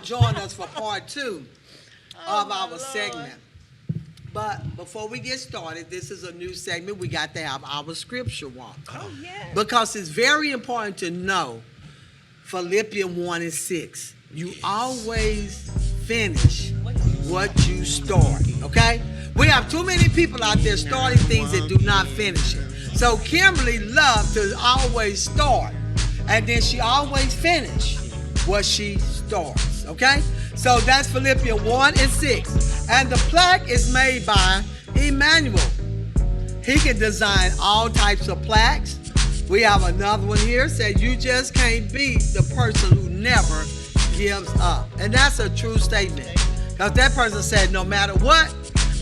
join us for part 2 of our segment. But before we get started, this is a new segment. We got to have our scripture walk. Oh, yeah. Because it's very important to know Philippians 1:6. You always finish what you start, okay? We have too many people out there starting things that do not finish it. So Kimberly loved to always start, and then she always finish what she starts, okay? So that's Philippians 1:6. And the plaque is made by Emmanuel. He can design all types of plaques. We have another one here, said you just can't beat the person who never gives up. And that's a true statement. Because that person said, no matter what,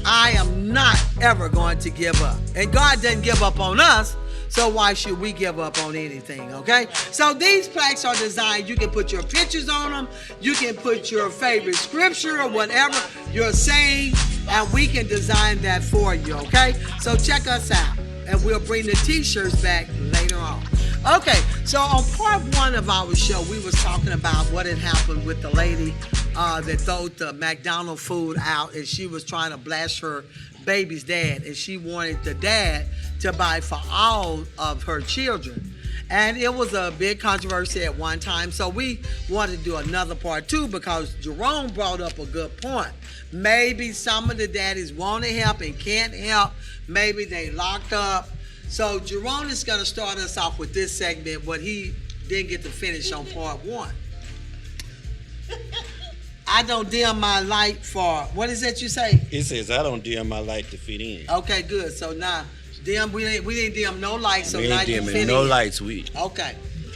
I am not ever going to give up. And God didn't give up on us, so why should we give up on anything, okay? So these plaques are designed, you can put your pictures on them, you can put your favorite scripture or whatever you're saying, and we can design that for you, okay? So check us out, and we'll bring the t-shirts back later on. Okay, so on part 1 of our show, we was talking about what had happened with the lady that threw the McDonald's food out, and she was trying to blast her baby's dad, and she wanted the dad to buy for all of her children. And it was a big controversy at one time, so we wanted to do another part 2 because Jerome brought up a good point. Maybe some of the daddies want to help and can't help. Maybe they locked up. So Jerome is going to start us off with this segment, what he didn't get to finish on part 1. I don't dim my light for, what is that you say? It says, I don't dim my light to fit in. Okay, good. So now, we didn't dim no lights, so We now ain't you dimming fit no in. lights. Okay.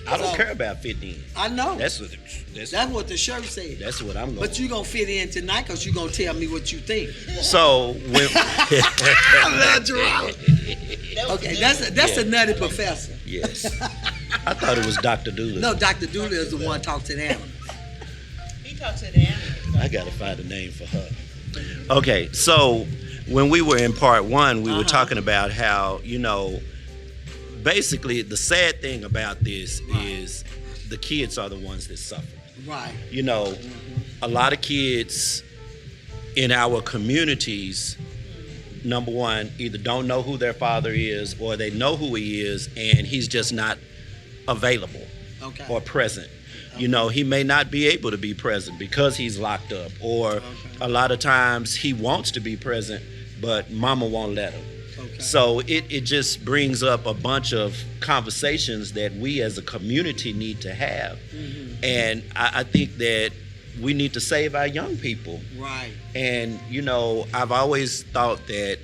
I don't So, care about fitting in. I know. That's That's what the shirt said. that's what I'm going. But you're going to fit in tonight because you're going to tell me what you think. So when I love Jerome. Okay, that's a nutty professor. yes, I thought it was Dr. Doolittle. No, Dr. Doolittle is the one talk to the animals. He talks to the animals. I gotta find a name for her. Okay, so when we were in part 1, we were talking about how, basically the sad thing about this is the kids are the ones that suffer. Right. A lot of kids in our communities, number one, either don't know who their father is or they know who he is and he's just not available or present. He may not be able to be present because he's locked up, or a lot of times he wants to be present, but mama won't let him. So it just brings up a bunch of conversations that we as a community need to have. And I think that we need to save our young people. Right. And, I've always thought that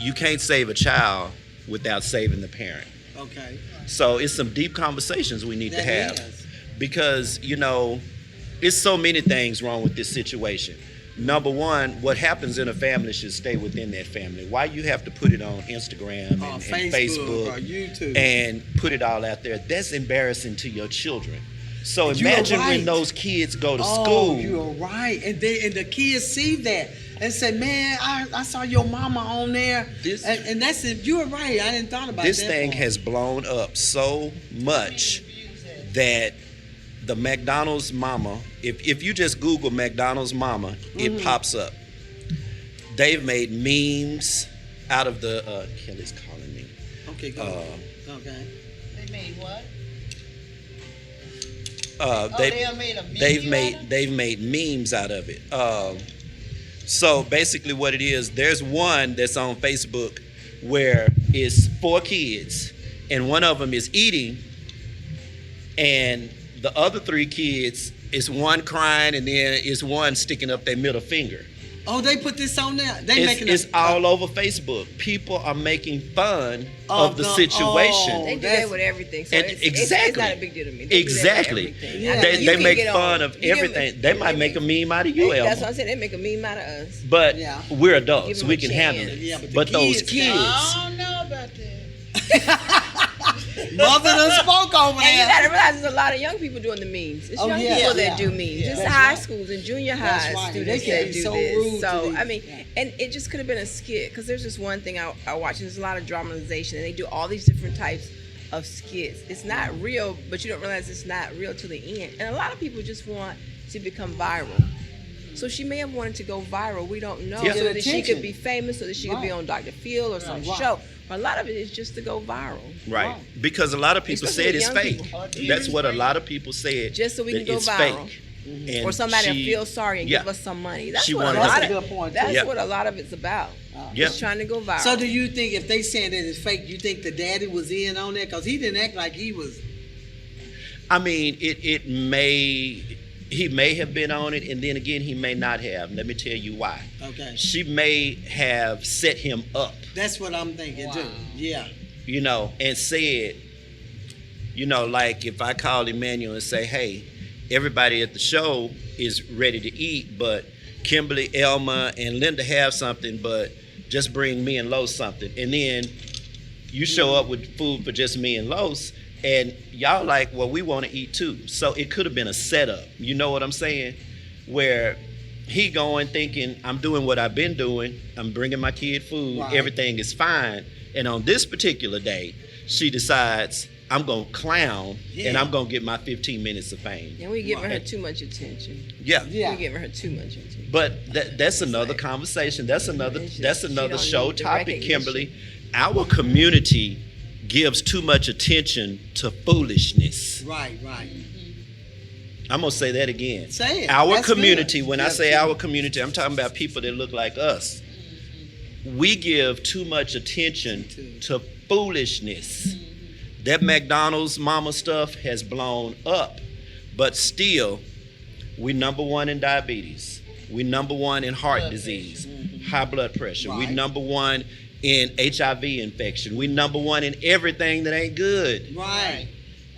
you can't save a child without saving the parent. Okay. So it's some deep conversations we need to have. Is. Because, it's so many things wrong with this situation. Number one, what happens in a family should stay within that family. Why you have to put it on Instagram and Facebook or YouTube and put it all out there? That's embarrassing to your children. So imagine when those kids go to school. You're right. And the kids see that and say, man, I saw your mama on there. And that's it. You're right. I didn't thought about that. This thing has blown up so much that the McDonald's mama, if you just Google McDonald's mama, it pops up. They've made memes out of the, Kelly's calling me. Okay, go ahead. Okay. They made what? They've made memes out of it. So basically what it is, there's one that's on Facebook where it's 4 kids and one of them is eating, and the other 3 kids is one crying and then is one sticking up their middle finger. Oh, they put this on there. It's all over Facebook. People are making fun of the situation. They do that with everything. So exactly. It's not a big deal to me. Exactly. They make fun of everything. They might make a meme out of you, Elma. That's what I'm saying. They make a meme out of us. But we're adults. We can chance. handle it. Yeah, but those kids. I don't know about that. Mother done spoke over And you there. gotta realize there's a lot of young people doing the memes. It's young people that do memes. Yeah. Just That's high right. schools and junior That's high right. students They can that be do so this. rude to So these- I mean, and it just could have been a skit, because there's just one thing I watch, and there's a lot of dramatization, and they do all these different types of skits. It's not real, but you don't realize it's not real till the end. And a lot of people just want to become viral. So she may have wanted to go viral. We don't know. Yeah. So that she Attention. could be famous, so that she could be Right. on Dr. Phil or some Right. show. But a lot of it is just to go viral. Right. Because a lot of people Especially said with it's young fake. people. That's what a lot of people said. Just so we can that go it's viral. fake. And Or somebody will she- feel sorry and yeah. give us some money. That's She what a wanted lot us That's to- a good point, That's too. Yeah. what a lot of it's about. Yeah. It's trying to go viral. So do you think if they saying that it's fake, you think the daddy was in on that? Because he didn't act like he was. I mean, he may have been on it, and then again, he may not have. Let me tell you why. Okay. She may have set him up, That's what I'm thinking, too. Yeah. and said, like if I call Emmanuel and say, hey, everybody at the show is ready to eat, but Kimberly, Elma, and Linda have something, but just bring me and Los something. And then you show up with food for just me and Los, and y'all like, well, we want to eat too. So it could have been a setup. You know what I'm saying? Where he going thinking, I'm doing what I've been doing. I'm bringing my kid food. Right. Everything is fine. And on this particular day, she decides, I'm going to clown, and I'm going to get my 15 minutes of fame. and we're giving her Right. too much attention. Yeah. Yeah. We're giving her too much attention. But that's another conversation. That's another It's just- that's she another don't show need the topic, recognition. Kimberly. Our community gives too much attention to foolishness. Right, right. I'm gonna say that again. Say it. Our That's community, good. when I That's say good. our community, I'm talking about people that look like us. We give too much attention to foolishness. That McDonald's mama stuff has blown up, but still, we number one in diabetes. We number one in heart disease, high blood pressure. We Right. number one in HIV infection. We number one in everything that ain't good. Right.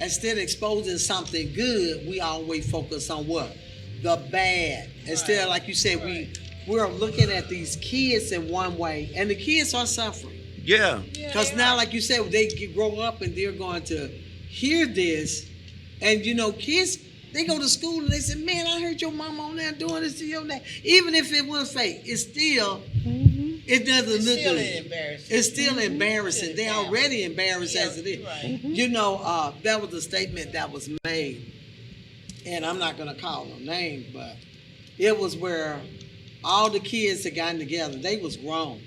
Instead of exposing something good, we always focus on what? The bad. Instead of, like you said, we're looking at these kids in one way, and the kids are suffering. Yeah. Because now, like you said, they grow up and they're going to hear this, and kids, they go to school and they say, "Man, I heard your mom on there doing this to your dad." Even if it was fake, it's still, it doesn't It's look still good. embarrassing. It's still embarrassing. Still They're already embarrassed as it is. Right. That was a statement that was made, and I'm not gonna call no names, but it was where all the kids had gotten together. They was grown,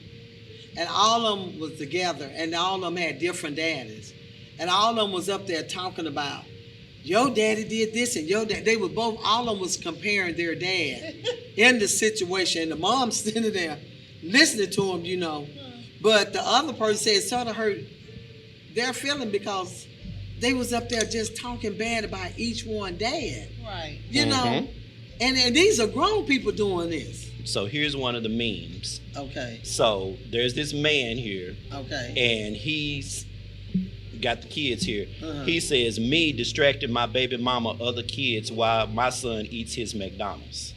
and all of them was together, and all of them had different daddies, and all of them was up there talking about, your daddy did this, and your dad. They was both. All of them was comparing their dad in the situation, and the mom sitting there listening to them, But the other person said it sort of hurt their feeling because they was up there just talking bad about each one dad, Right. And these are grown people doing this. So here's one of the memes. Okay, So there's this man here, okay. and he's got the kids here. Uh-huh. He says, me distracting my baby mama, other kids, while my son eats his McDonald's.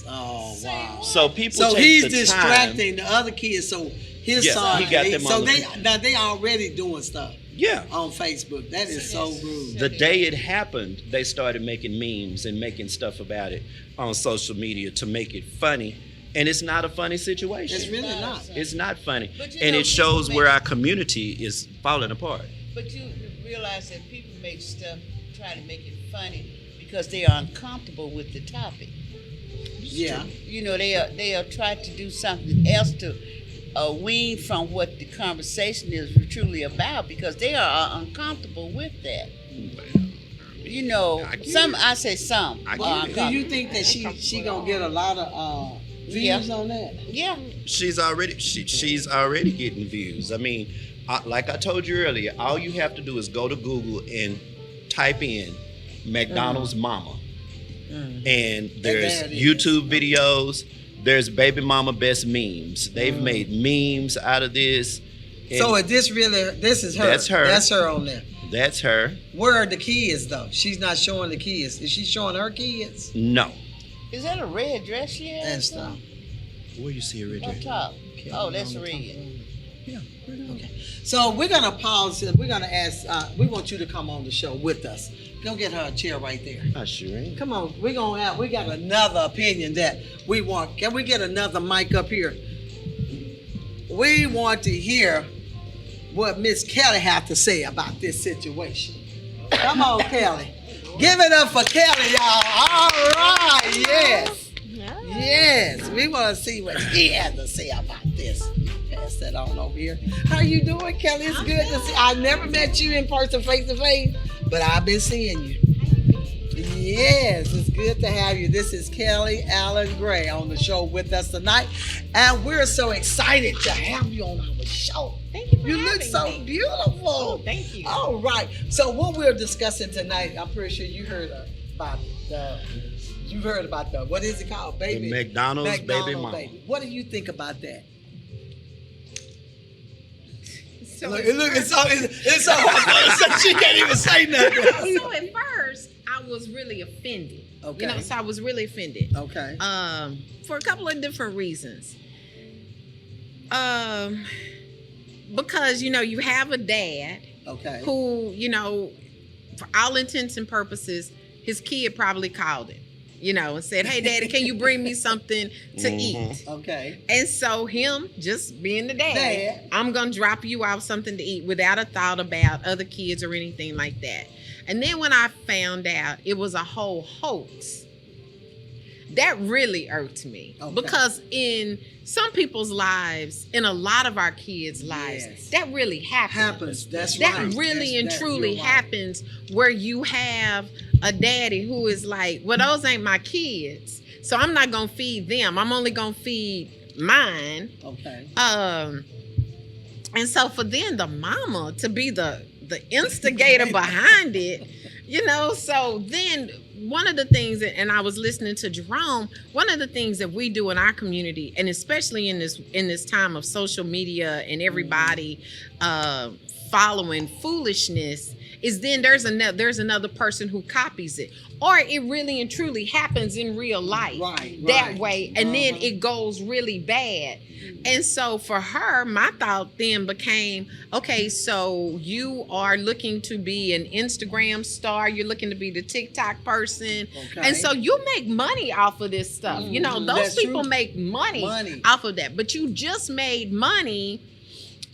Oh wow. So people So take he's the distracting the other kids, so his Yes, son. he got them so on the- they already doing stuff time. Yeah. on Facebook. That is so rude. The day it happened, they started making memes and making stuff about it on social media to make it funny. And it's not a funny situation. It's really not. It's not funny. But And know, it shows people where make- our community is falling apart. But you realize that people make stuff, try to make it funny because they are uncomfortable with the topic. Yeah. They are trying to do something else to wean from what the conversation is truly about because they are uncomfortable with that. I get Some it. I say some I are get it. Do uncomfortable. you think that she gonna get a lot of views Yeah. on that? Yeah. She's already getting views. I mean, like I told you earlier, all you have to do is go to Google and type in McDonald's mama, and there's there it is. YouTube videos. There's baby mama best memes. They've made memes out of this. and So is this is her? That's her. That's her on there. that's her. Where are the kids though? She's not showing the kids. Is she showing her kids? No. Is that a red dress she has? And stuff. Where you see her right On there? top. Oh, that's red. Yeah. Okay. So we're gonna pause and we're gonna ask. We want you to come on the show with us. Go get her a chair right there. I sure ain't. Come on. We got another opinion that we want. Can we get another mic up here? We want to hear what Miss Kelly have to say about this situation. Come on, Kelly. Give it up for Kelly, y'all. All right, yes. Yes, we want to see what he has to say about this. Pass that on over here. How you doing, Kelly? It's good to see. I never met you in person, face to face, but I've been seeing you. Yes, it's good to have you. This is Kelly Allen Gray on the show with us tonight, and we're so excited to have you on our show. Thank you for You look having so me. beautiful. Oh, thank you. All right. So what we're discussing tonight, I'm pretty sure you heard about the what is it called, baby? The McDonald's baby mama. Baby. What do you think about that? So Look, at it's so hard. She can't even say nothing. So at first, I was really offended. Okay. So I was really offended. Okay. For a couple of different reasons. Because you have a dad Okay. who, for all intents and purposes, his kid probably called him, and said, "Hey, Daddy, can you bring me something to eat?" Okay. And so him just being the dad, Dad. I'm going to drop you off something to eat without a thought about other kids or anything like that. And then when I found out it was a whole hoax, that really irked me. Okay. Because in some people's lives, in a lot of our kids' lives, Yes. that really happens. That's That right. really and That's- truly you're right. happens where you have a daddy who is like, well, those ain't my kids, so I'm not gonna feed them. I'm only gonna feed mine. Okay. And so for then the mama to be the instigator behind it, so then one of the things and I was listening to Jerome, one of the things that we do in our community, and especially in this time of social media and everybody following foolishness, is then there's another person who copies it, or it really and truly happens in real life that way, and then it goes really bad. And so for her, my thought then became, okay, so you are looking to be an Instagram star, you're looking to be the TikTok person, and so you make money off of this stuff. Those That's people true. make money off of that, but you just made money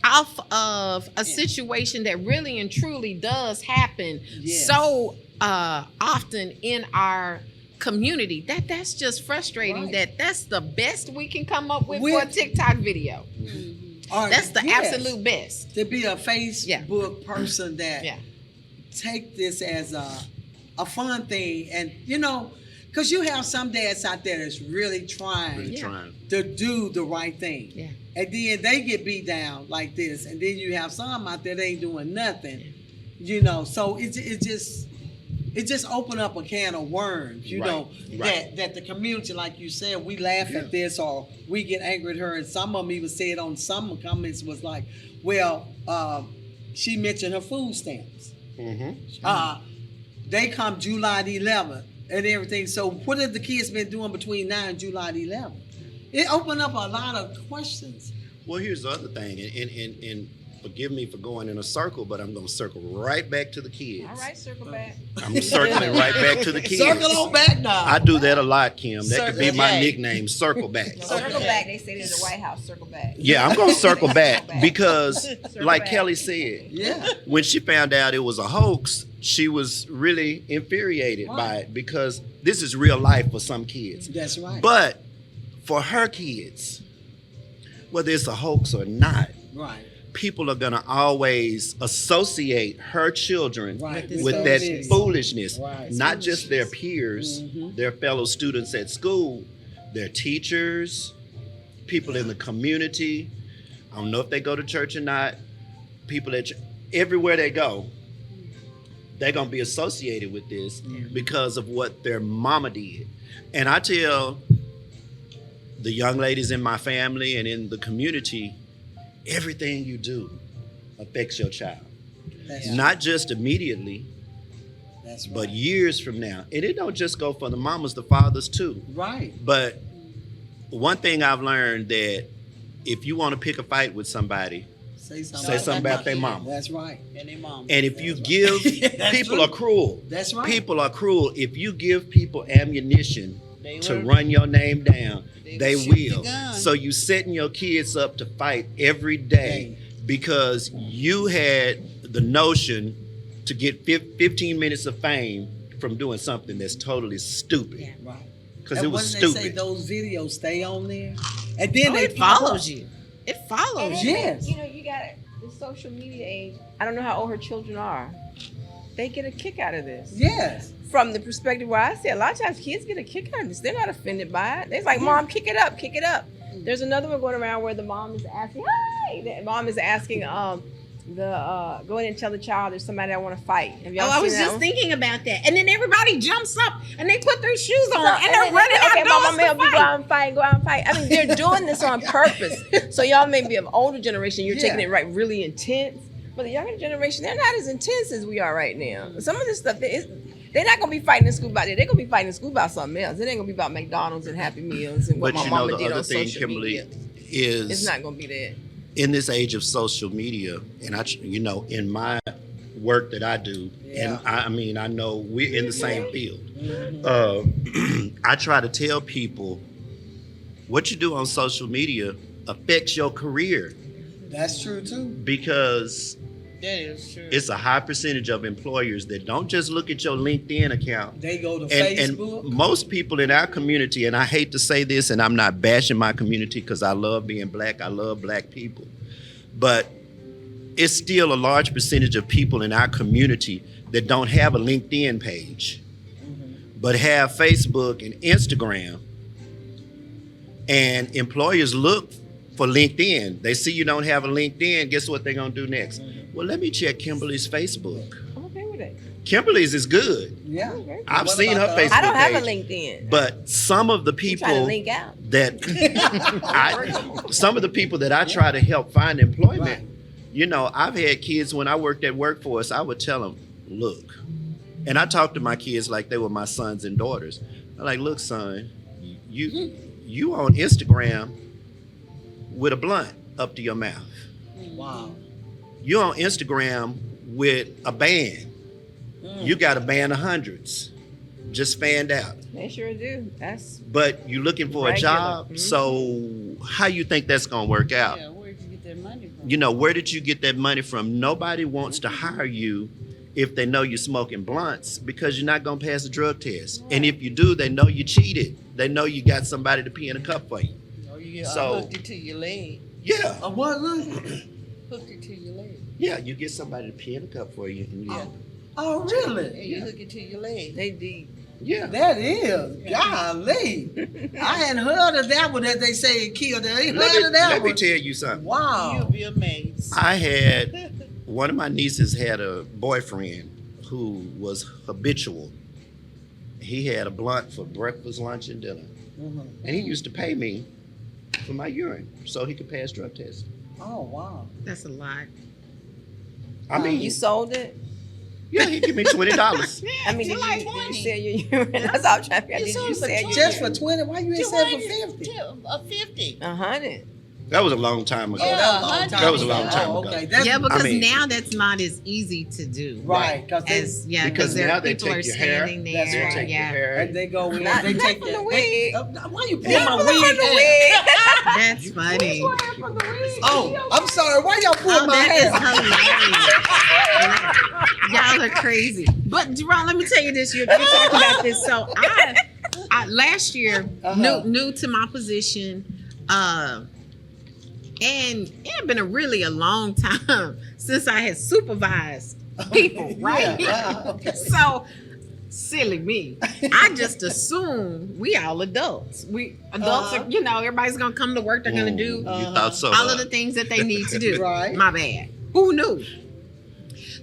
off of a situation that really and truly does happen so often in our community. That's just frustrating. That's the best we can come up with for a TikTok video. That's the absolute best. To be a Facebook person that take this as a fun thing, and because you have some dads out there that's really trying to do the right thing. Yeah. And then they get beat down like this, and then you have some out there that ain't doing nothing. So it just open up a can of worms, that the community, like you said, we laugh at this or we get angry at her, and some of them even said on some comments was like, well, she mentioned her food stamps. They come July the 11th and everything. So what have the kids been doing between now and July the 11th? It opened up a lot of questions. Well, here's the other thing, and forgive me for going in a circle, but I'm going to circle right back to the kids. All right, circle back. I'm circling right back to the kids. Circle on back now. I do that a lot, Kim. That could be Circle my back. nickname, Circle Back. Circle back. They say it in the White House. Circle back. Yeah, I'm going to circle back because, like back. Kelly said, when she found out it was a hoax, she was really infuriated by it because this is real life for some kids. That's right. But for her kids, whether it's a hoax or not, people are going to always associate her children with that foolishness. Not just their peers, their fellow students at school, their teachers, people in the community. I don't know if they go to church or not. People at everywhere they go, they're going to be associated with this because of what their mama did. And I tell the young ladies in my family and in the community, everything you do affects your child. Not just immediately, but years from now. And it don't just go for the mamas, the fathers too. Right. But one thing I've learned that if you want to pick a fight with somebody, say something about their mama. That's right. And their mama. And if you give, people are cruel. That's right. People are cruel. If you give people ammunition to run your name down, they will. So you setting your kids up to fight every day because you had the notion to get 15 minutes of fame from doing something that's totally stupid. Right. Because And it was when they say stupid. those videos stay on there, and then Oh, they it pop follows up. you. It follows And you. then, Yes. you know, you got the social media age. I don't know how old her children are. They get a kick out of this. Yes. From the perspective where I see a lot of times kids get a kick out of this. They're not offended by it. They're like, Mom, kick it up, kick it up. There's another one going around where the mom is asking, hey, the mom is asking go in and tell the child there's somebody I want to fight. Have y'all Oh, seen I was that just one? thinking about that. And then everybody jumps up and they put their shoes on So- and they're then running they say, okay, outdoors Mom, I'm help to you go fight. out and fight, go out and fight. I mean, they're doing this on purpose. So y'all may be of older generation, you're taking Yeah. it right really intense. But the younger generation, they're not as intense as we are right now. Some of this stuff, they're not gonna be fighting in school about it. They're gonna be fighting in school about something else. It ain't gonna be about McDonald's and Happy Meals and what But my you know, mama the did other on thing, social Kimberly, media. is It's not gonna be that. in this age of social media, and in my work that I do, Yeah. and I mean, I know we're in the same field. Mm-hmm. I try to tell people what you do on social media affects your career, That's true too. because That is true. it's a high percentage of employers that don't just look at your LinkedIn account. They go to And Facebook. most people in our community, and I hate to say this, and I'm not bashing my community because I love being black, I love black people, but it's still a large percentage of people in our community that don't have a LinkedIn page, but have Facebook and Instagram. And employers look for LinkedIn. They see you don't have a LinkedIn, guess what they're gonna do next? Well, let me check Kimberly's Facebook. I'm okay with it. Kimberly's is good. Yeah. Okay. I've What seen her about the- Facebook I don't have a page. LinkedIn. But some of the I'm trying to people link out. that some of the people that I try to help find employment, Right. you know, I've had kids when I worked at Workforce, I would tell them, look, and I talk to my kids like they were my sons and daughters. I'm like, look, son, you on Instagram with a blunt up to your mouth. Wow. You on Instagram with a band. You got a band of hundreds just fanned out. They sure do. That's But you looking for a Regular. job, Mhm. so how you think that's gonna work out? Yeah, where'd you get that money from? You know, where did you get that money from? Nobody wants to hire you if they know you're smoking blunts because you're not gonna pass the drug test. And if you do, they know you cheated. They know you got somebody to pee in a cup for you. Or you So- hooked it to your leg. Yeah, What? Look. Hooked it to your leg. yeah, you get somebody to pee in a cup for you. And Oh, And really? you hook it to your leg. they deep. yeah. That is. Golly. I hadn't heard of that one that they say it killed. I ain't Let heard me, of that let me one. tell you something. You'll Wow. be amazed. I had one of my nieces had a boyfriend who was habitual. He had a blunt for breakfast, lunch, and dinner. Mhm. And he used to pay me for my urine so he could pass drug tests. Oh, wow. That's a lot. I mean, You sold it? yeah, he give me $20. I mean, You did like you 20. sell your urine? That's all I'm trying to figure out. You Did sold you for sell your Just urine? for 20? Why you ain't sell for 50? A 50. 100. That was a long time ago. Yeah. That was a long time Oh, ago. okay. That's, Yeah, because mean- now that's not as easy to do. right. Because As they, yeah, Because because now they people are take your hair. standing That's there. right. Take your Yeah, hair. and they go in, Not- they not take from the that. wig. Why you pull Not my from the wig out? wig. that's funny. Oh, I'm sorry. Why y'all pull Oh, my hair? that is hilarious. Y'all are crazy. But Jerome, let me tell you this. You're talking about this. So I last year new to my position, and it had been a long time since I had supervised people, right? Yeah, okay. So silly me. I just assume we all adults. We adults are, everybody's gonna come to work, they're gonna do You thought so? all of the things that they need to do. Right. My bad. Who knew?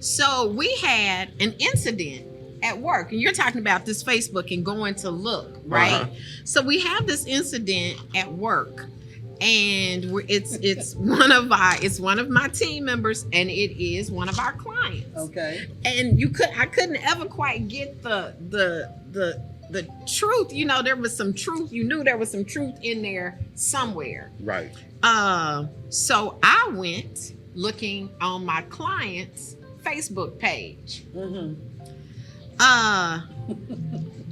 So we had an incident at work, and you're talking about this Facebook and going to look, right? Uh-huh. So we have this incident at work, and it's one of my team members, and it is one of our clients. Okay. And I couldn't ever quite get the truth. There was some truth. You knew there was some truth in there somewhere. Right. So I went looking on my client's Facebook page. Mm-hmm.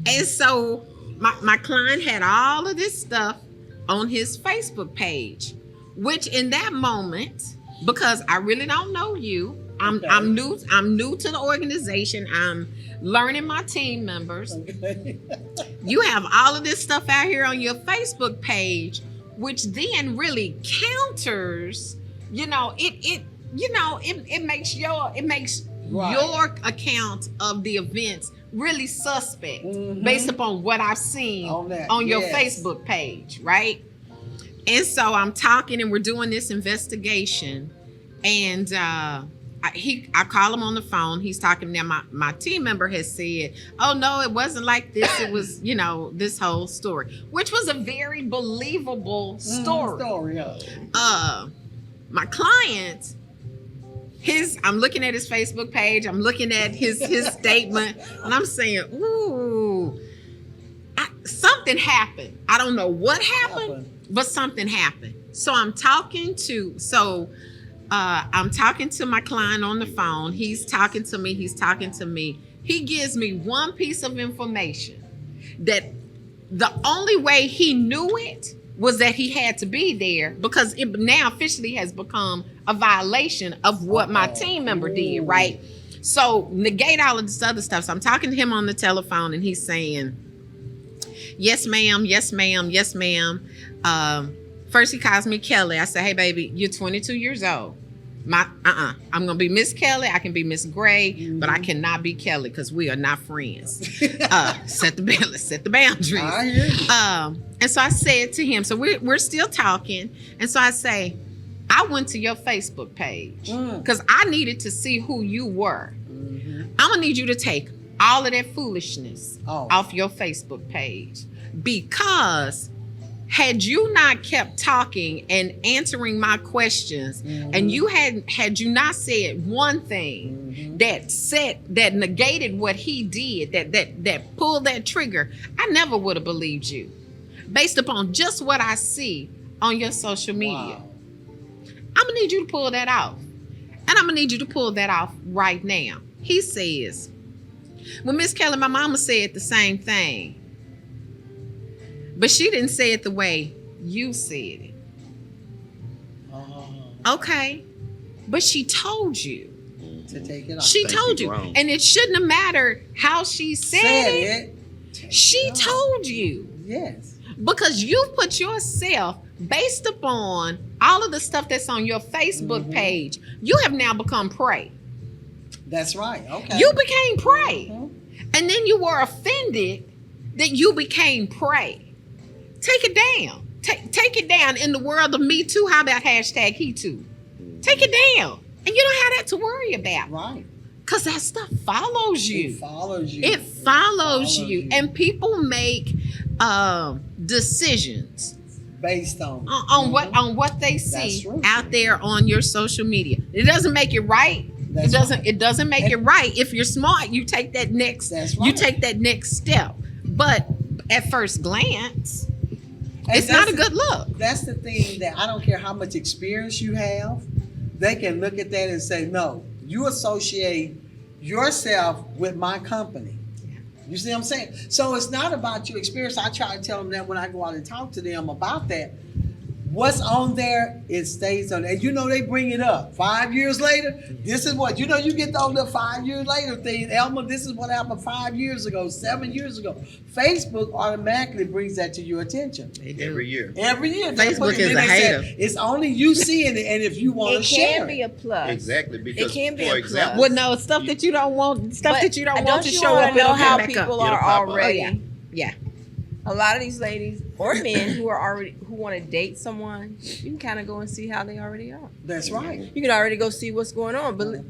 And so my client had all of this stuff on his Facebook page, which in that moment, because I really don't know you, I'm new to the organization. I'm learning my team members. Okay. You have all of this stuff out here on your Facebook page, which then really counters, it makes your account of the events really suspect based upon what I've seen on your Facebook page, right? And so I'm talking and we're doing this investigation, and I call him on the phone. He's talking now. My team member has said, "Oh no, it wasn't like this. It was, this whole story," which was a very believable story. My client, I'm looking at his Facebook page. I'm looking at his statement, and I'm saying, "Ooh, something happened. I don't know what happened, but something happened." So I'm talking to my client on the phone. He's talking to me. He gives me one piece of information that the only way he knew it was that he had to be there, because it now officially has become a violation of what my team member did, right? So negate all of this other stuff. So I'm talking to him on the telephone, and he's saying, yes, ma'am. First he calls me Kelly. I say, hey, baby, you're 22 years old. I'm going to be Miss Kelly. I can be Miss Gray, but I cannot be Kelly because we are not friends. Set the boundaries. I hear you. And so I said to him, so we're still talking. And so I say, I went to your Facebook page because I needed to see who you were. I'm going to need you to take all of that foolishness off your Facebook page, because had you not kept talking and answering my questions, and you had you not said one thing that negated what he did, that pulled that trigger, I never would have believed you based upon just what I see on your social media. Wow. I'm gonna need you to pull that off, and I'm gonna need you to pull that off right now. He says, well, Miss Kelly, my mama said the same thing, but she didn't say it the way you said it. Okay, but she told you. To take it off. She told you. And it shouldn't have mattered how she said it. She told you. Yes. Because you put yourself, based upon all of the stuff that's on your Facebook page, you have now become prey. That's right. Okay. You became prey. And then you were offended that you became prey. Take it down. Take it down. In the world of Me Too, how about hashtag He Too? Take it down. And you don't have that to worry about. Right. Because that stuff follows you. It follows you. It follows you. And people make decisions based on what they see out there on your social media. It doesn't make it right. It doesn't make it right. If you're smart, you take that next step. But at first glance, it's not a good look. That's the thing, that I don't care how much experience you have, they can look at that and say, no, you associate yourself with my company. You see what I'm saying? So it's not about your experience. I try to tell them that when I go out and talk to them about that. What's on there, it stays on there. And they bring it up 5 years later. This is what, you get those little 5 years later thing. Elma, this is what happened 5 years ago, 7 years ago. Facebook automatically brings that to your attention. Every year. Facebook is a hater. It's only you seeing it, and if you want to share it. It can be a plus. Exactly. Because, it can be for a example, plus. Well, no, stuff that you don't want, to show up. Know how people are already. Yeah. A lot of these ladies or men who want to date someone, you can kind of go and see how they already are. That's right. You can already go see what's going on, but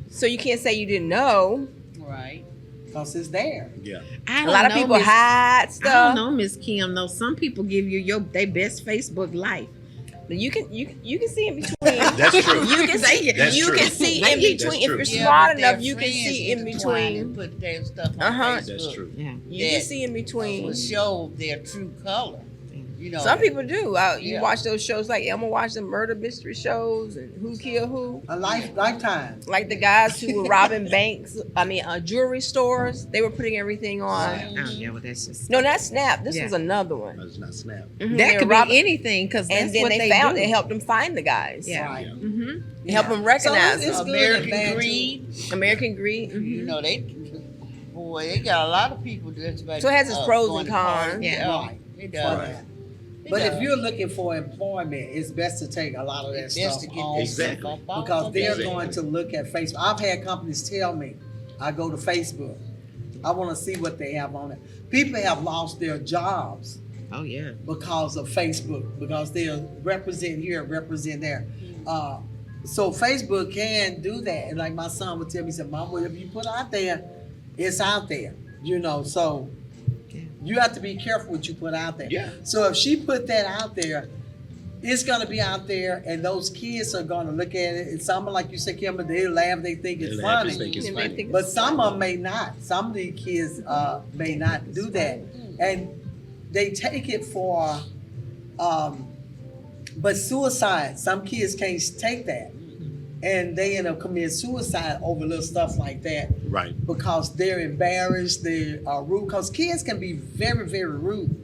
so you can't say you didn't know, right? Because it's there. Yeah. A lot of people hide stuff. I don't know, Miss Kim. Though some people give you their best Facebook life. You can see in between. That's true. You can see in between. If you're smart enough, you can see in between. And put their stuff on Facebook. That's true. Yeah. You can see in between. Will show their true color. Some people do. You watch those shows like Elma watched the murder mystery shows and Who Killed Who. A lifetime. Like the guys who were robbing banks. Jewelry stores. They were putting everything on. Yeah, well, that's just no, not Snap. This was another one. It's not Snap. Mm-hmm. That could be anything, because and then what they they found do. They helped them find the guys. Yeah. Right. Mm-hmm. Help them recognize So it's them. good and American bad, too. Greed. American Greed. You know, they got a lot of people that's about So it has its pros going and to parties. cons. Yeah. Right. It does. Right. It But does. if you're looking for employment, it's best to take a lot of that It's best stuff to get off that Exactly. stuff off because of they're there. going to look at Facebook. I've had companies tell me, I go to Facebook, I want to see what they have on it. People have lost their jobs Oh yeah. because of Facebook, because they'll represent here, represent there. So Facebook can do that. And like my son would tell me, he said, Mom, whatever you put out there, it's out there. You know, so you have to be careful what you put out there. Yeah. So if she put that out there, it's gonna be out there, and those kids are gonna look at it. And some, like you said, Kimber, they laugh, they think it's They laugh, they funny. think it's And they funny. think But it's some funny. of them may not. Some of the kids may not do that, and they take it for. But suicide, some kids can't take that, and they end up committing suicide over little stuff like that Right. because they're embarrassed, they are rude. Because kids can be very, very rude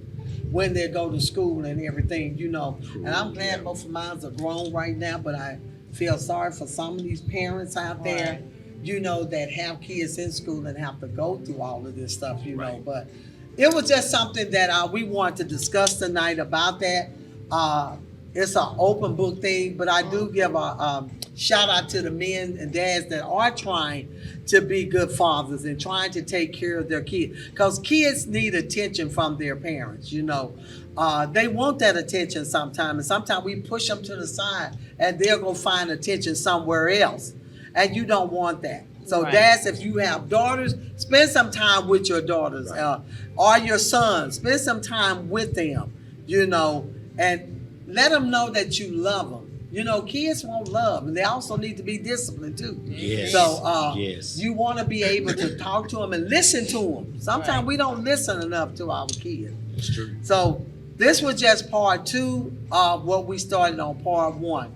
when they go to school and everything, you know. And I'm glad both of mine are grown right now, but I feel sorry for some of these parents out there, you know, that have kids in school and have to go through all of this stuff, you know. Right. But it was just something that we wanted to discuss tonight about that. It's an open book thing, but I do give a shout out to the men and dads that are trying to be good fathers and trying to take care of their kids. Because kids need attention from their parents, you know. They want that attention sometimes, and sometimes we push them to the side and they'll go find attention somewhere else. And you don't want that. So Right. dads, if you have daughters, spend some time with your daughters, or your sons. Spend some time with them, you know, and let them know that you love them. You know, kids want love, and they also need to be disciplined too. Yes. So Yes. you want to be able to talk to them and listen to them. Sometimes Right. we don't listen enough to our kids. It's true. So this was just part 2 of what we started on part 1.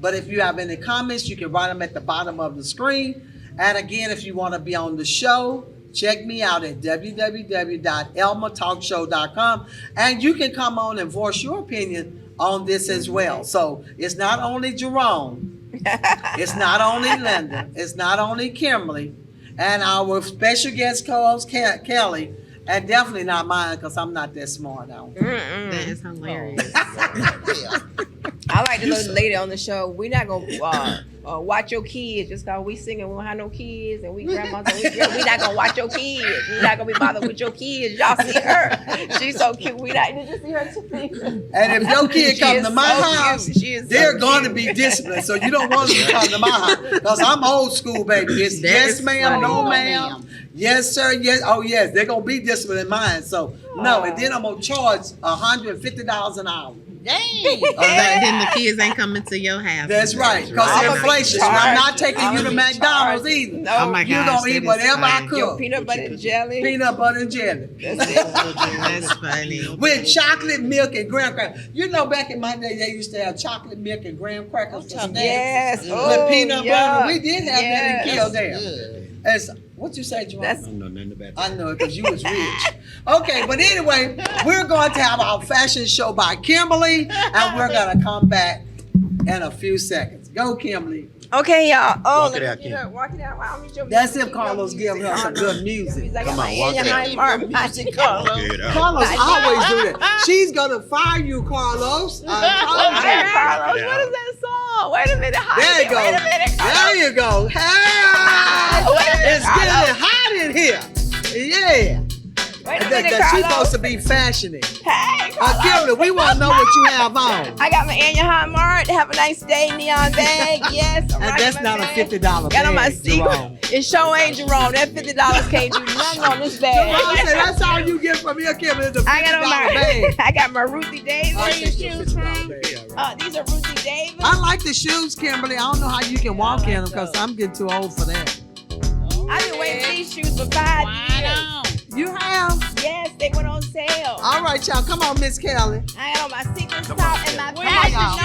But if you have any comments, you can write them at the bottom of the screen. And again, if you want to be on the show, check me out at www.elmatalkshow.com. And you can come on and voice your opinion on this as well. So it's not only Jerome, it's not only Linda, it's not only Kimberly, and our special guest co-host Kelly, and definitely not mine because I'm not that smart now. That is hilarious. I like the little lady on the show. We're not gonna watch your kids just cause we singing. We don't have no kids, and we grandmas. We not gonna watch your kids. We're not gonna be bothered with your kids. Y'all see her? She's so cute. We not. Did you see her too? And if your kid She come is to my so house, cute. She is so they're going to cute. be disciplined. So you don't want them to come to my house because I'm old school, baby. It's That yes, is ma'am, no, funny. ma'am. Yes, sir. Yes. Oh, yes. They're going to be disciplined in mine. So, no. And then I'm going to charge $150 an hour. Dang. And then the kids ain't coming to your house. That's right. Because I'm of inflation. So I'm not taking you to McDonald's either. No, Oh my You're gosh, going to eat that is whatever I funny. cook. your peanut butter and jelly. Peanut butter and jelly. That's it. That's funny. With chocolate milk and graham crackers. You know, back in my day, they used to have chocolate milk and graham crackers for snacks. Yes. With Oh, peanut yeah. butter. We did have that in Yes. Kildare. Good. As what you say, Jerome? I don't know nothing about that. I know it because you was rich. Okay, but anyway, we're going to have our fashion show by Kimberly, and we're going to come back in a few seconds. Go, Kimberly. Okay, y'all. Oh, Walk it out, Kim. walk it out. Wow, That's if Carlos gives her some good music. Come on, walk it out. Music, Carlos. Walk it out. Carlos always do that. She's going to fire you, Carlos. I told you. Hey, Carlos, what is that song? Wait a minute. There you go. Wait a minute, Carlos. There you go. Hey! Wait a minute, It's getting hot in here. Yeah. Wait a That minute, she's Carlos. supposed to be fashioning. Hey, Carlos. Kimberly, we want to know what you have on. I got my annual high mark. Have a nice day, neon bag. Yes. I'm And rocking that's my not a bag. $50 Got on my bag, secret. Jerome. It sure ain't Jerome. That $50 can't do nothing on this bag. Jerome said that's all you get from here, Kimberly, the $50 I got on bag. I got my Ruthie Davis. I'll your take your shoes $50 from? bag, all right. These are Ruthie Davis. I like the shoes, Kimberly. I don't know how you can walk in them because I'm getting too old for that. I've been waiting for these shoes for 5 Why years. not? You have? Yes, they went on sale. All right, y'all. Come on, Miss Kelly. I got on my secret top and my Where are Fashion y'all?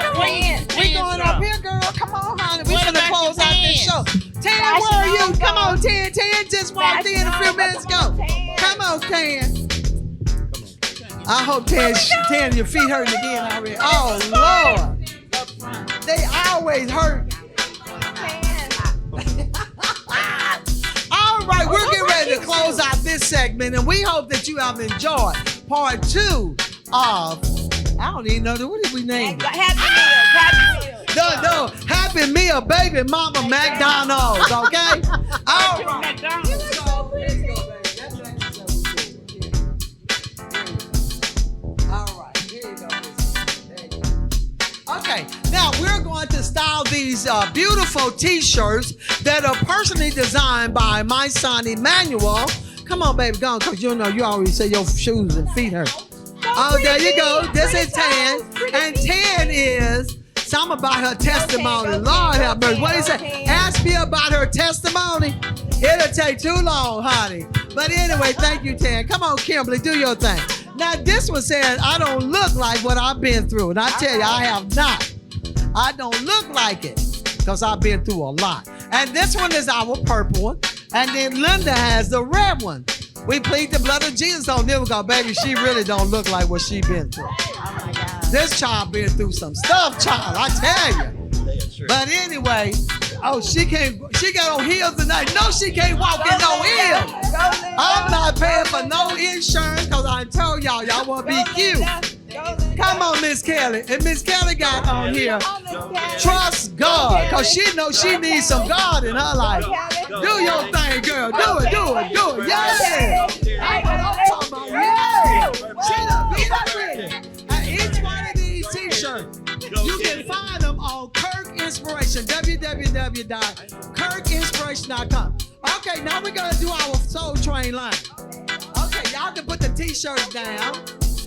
Nova pants. We going up here, girl. Come on, honey. We What finna about close your out this pants? show. Tan, Fashion where are you? Nova. Come on, Tan. Tan just walked in a few Fashion minutes Nova. ago. Come on, Tan. Come on. I hope Tan, your feet hurting again already. Oh, Lord. They always hurt. All right, we're getting ready to close out this segment, and we hope that you have enjoyed part 2 of, I don't even know, what did we name it? Happy Meal. No, Happy Meal, baby, Mama McDonald's, okay? All right. McDonald's. So, there you go, baby. That's all right, here you go. There you go. Okay, now we're going to style these beautiful t-shirts that are personally designed by my son Emmanuel. Come on, baby, go on, because you know you already say your shoes and feet hurt. Oh, there you go. This is Tan. And Tan is something about her testimony. Okay, Lord have mercy. What do you say? okay. Ask me about her testimony. It'll take too long, honey. But anyway, thank you, Tan. Come on, Kimberly, do your thing. Now, this one says, I don't look like what I've been through. And I tell you, I have not. I don't look like it because I've been through a lot. And this one is our purple one. And then Linda has the red one. We plead the blood of Jesus on them because, baby, she really don't look like what she been through. Oh my God. This child been through some stuff, child, I tell you. But anyway, she got on heels tonight. No, she can't walk in no heels. I'm not paying for no insurance because I told y'all want to be cute. Come on, Miss Kelly. And Miss Kelly got on here. Trust God, because she knows she needs some God in her life. Do your thing, girl. Do it. Yeah. That's what I'm talking about. Yeah. She done beat up ready. And each one of these t-shirts, you can find them on Kirk Inspiration, www.kirkinspiration.com. Okay, now we're going to do our Soul Train line. Okay, y'all can put the t-shirts down.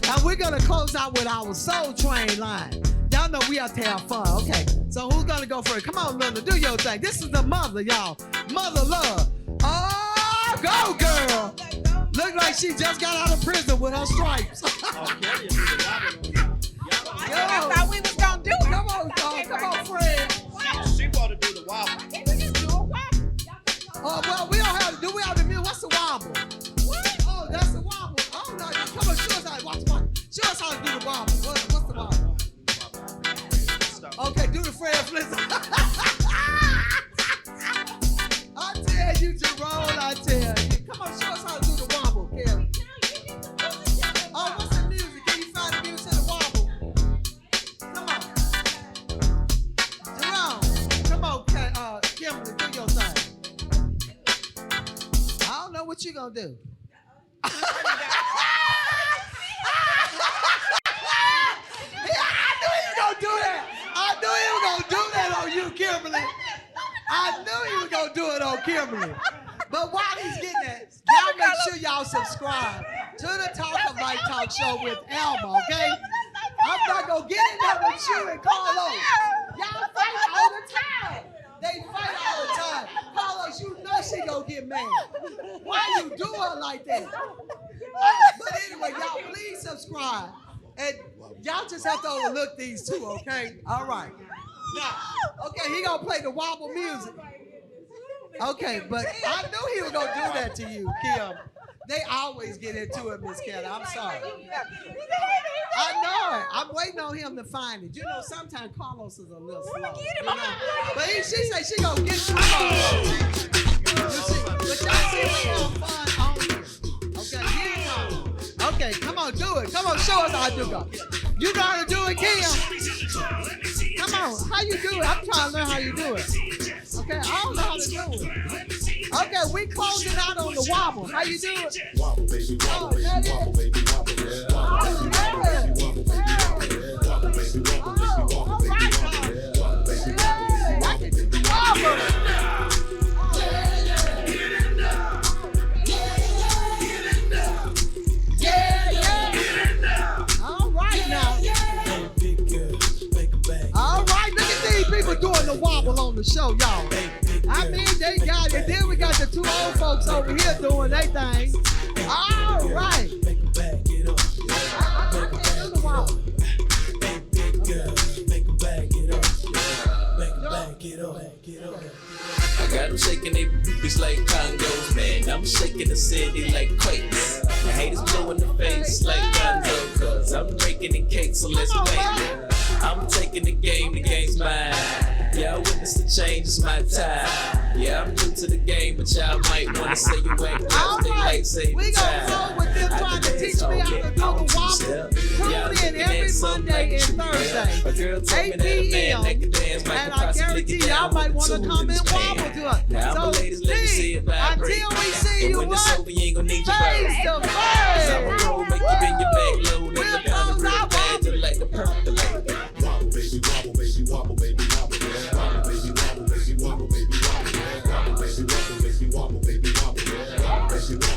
And we're going to close out with our Soul Train line. Y'all know we have to have fun. Okay, so who's going to go first? Come on, Linda, do your thing. This is the mother, y'all. Mother love. Oh, go, girl. Look like she just got out of prison with her stripes. I thought we was gonna do it. Come on, Fred. She want to do the wobble. We just do a wobble. Oh, well, we don't have to do. We have to do. What's the wobble? What? Oh, that's the wobble. Oh, no, come on, show us how. Watch. Show us how to do the wobble. What's the wobble? Okay, do the Fred Flintstone. I tell you, Jerome, I tell you. Come on, show us how to do the wobble, Kelly. Oh, what's the music? Can you find the music to the wobble? Come on. Jerome, come on, Kimberly, do your thing. I don't know what you gonna do. I knew he was gonna do that. I knew he was gonna do that on you, Kimberly. I knew he was gonna do it on Kimberly. But while he's getting that, y'all make sure y'all subscribe to the Talk of Life Talk Show with Elma, okay? I'm not gonna get in there with you and Carlos. Y'all fight all the time. They fight all the time. Carlos, you know she gonna get mad. Why you do her like that? But anyway, y'all please subscribe. And y'all just have to overlook these two, okay? All right. Now, okay, he gonna play the wobble music. Okay, but I knew he was gonna do that to you, Kim. They always get into it, Miss Kelly. I'm sorry. I know it. I'm waiting on him to find it. You know, sometimes Carlos is a little slow. You know? But she say she gonna get you. But y'all see we have fun on here. Okay, here it comes. Okay, come on, do it. Come on, show us how to do it. You know how to do it, Kim? Come on, how you do it? I'm trying to learn how you do it. Okay, I don't know how to do it. Okay, we closing out on the wobble. How you do it? Wobble, baby, wobble, baby, wobble, baby, wobble, yeah. Oh, yeah. Wobble, baby, wobble, baby, wobble, baby, wobble, baby, wobble, yeah. I can do the wobble. All right now. All right, look at these people doing the wobble on the show, y'all. I mean, they got it. Then we got the two old folks over here doing their thing. All right. I can't do the wobble. I got them shaking they boobies like Congos, man. I'm shaking the city like quakes. The haters blow in the face like Gonzo, cause I'm breaking the cake, so let's play. I'm taking the game's mine. Yeah, I witnessed the change, it's my time. Yeah, I'm new to the game, but y'all might wanna say you ain't All they right, like say we gonna roll with them trying to teach me how to do the wobble. Tune in every Monday and Thursday, A girl told me 8 that a man p.m. that can dance might And I possibly guarantee get y'all down might with want the to tools come in his and hand. wobble to us. Now, So, my ladies, let me see it vibrate. until we see And you when it's what? over, you ain't gonna need your Face bird. to I'm a face. pro, make you bend your back low. Then We'll the pound close real our bad, just like the purple. Wobble, baby, wobble, baby, wobble, baby, wobble, yeah. Wobble, baby, wobble, baby, wobble, baby, wobble, yeah. Wobble, baby, wobble, baby, wobble, baby, wobble, yeah. Wobble, baby, wobble.